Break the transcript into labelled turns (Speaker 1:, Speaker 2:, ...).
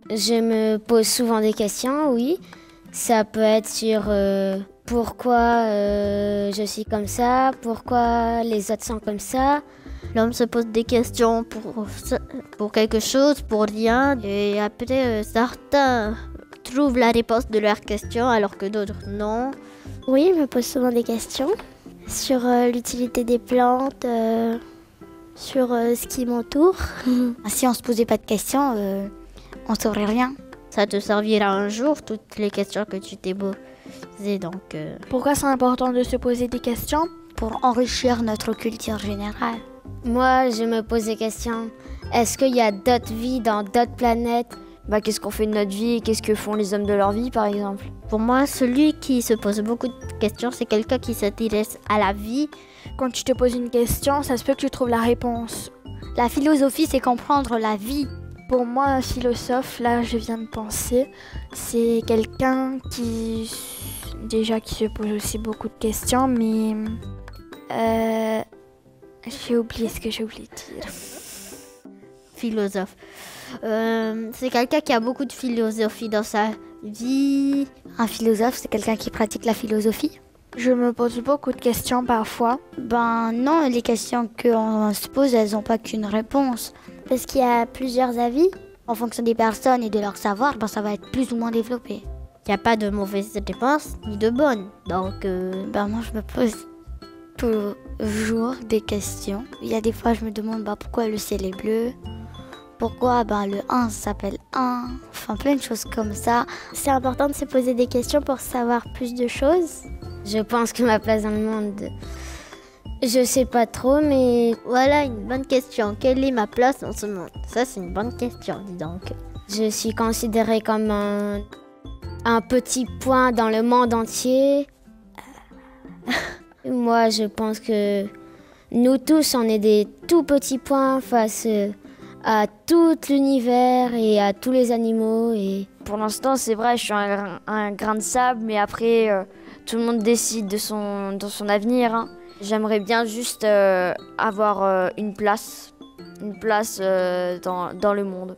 Speaker 1: Je me pose souvent des questions, oui. Ça peut être sur pourquoi je suis comme ça, pourquoi les autres sont comme ça.
Speaker 2: L'homme se pose des questions pour quelque chose, pour rien. Et après, certains trouvent la réponse de leurs questions alors que d'autres non.
Speaker 3: Oui, je me pose souvent des questions sur l'utilité des plantes, sur ce qui m'entoure.
Speaker 4: Si on se posait pas de questions, on saurait rien.
Speaker 2: Ça te servira un jour, toutes les questions que tu t'es posées. Donc,
Speaker 5: Pourquoi c'est important de se poser des questions?
Speaker 4: Pour enrichir notre culture générale.
Speaker 1: Moi, je me pose des questions. Est-ce qu'il y a d'autres vies dans d'autres planètes?
Speaker 6: Qu'est-ce qu'on fait de notre vie? Qu'est-ce que font les hommes de leur vie, par exemple?
Speaker 2: pour moi, celui qui se pose beaucoup de questions, c'est quelqu'un qui s'intéresse à la vie.
Speaker 5: Quand tu te poses une question, ça se peut que tu trouves la réponse.
Speaker 4: La philosophie, c'est comprendre la vie.
Speaker 5: Pour moi, un philosophe, là, je viens de penser, c'est quelqu'un qui se pose aussi beaucoup de questions, mais j'ai oublié ce que j'ai oublié de dire.
Speaker 2: Philosophe. C'est quelqu'un qui a beaucoup de philosophie dans sa vie.
Speaker 4: Un philosophe, c'est quelqu'un qui pratique la philosophie.
Speaker 5: Je me pose beaucoup de questions parfois.
Speaker 4: Non, les questions qu'on se pose, elles n'ont pas qu'une réponse.
Speaker 3: Parce qu'il y a plusieurs avis.
Speaker 4: En fonction des personnes et de leur savoir, ça va être plus ou moins développé.
Speaker 2: Il n'y a pas de mauvaise réponse ni de bonne. Donc,
Speaker 4: moi, je me pose toujours des questions. Il y a des fois, je me demande pourquoi le ciel est bleu. Pourquoi le 1 s'appelle 1. Enfin, plein de choses comme ça.
Speaker 3: C'est important de se poser des questions pour savoir plus de choses.
Speaker 1: Je pense que ma place dans le monde, je sais pas trop, mais
Speaker 2: voilà une bonne question. Quelle est ma place dans ce monde? Ça, c'est une bonne question, dis donc.
Speaker 1: je suis considérée comme un petit point dans le monde entier. Moi, je pense que nous tous, on est des tout petits points face à tout l'univers et à tous les animaux. Et
Speaker 6: Pour l'instant, c'est vrai, je suis un grain de sable, mais après, tout le monde décide de son avenir. Hein. J'aimerais bien juste avoir une place dans le monde.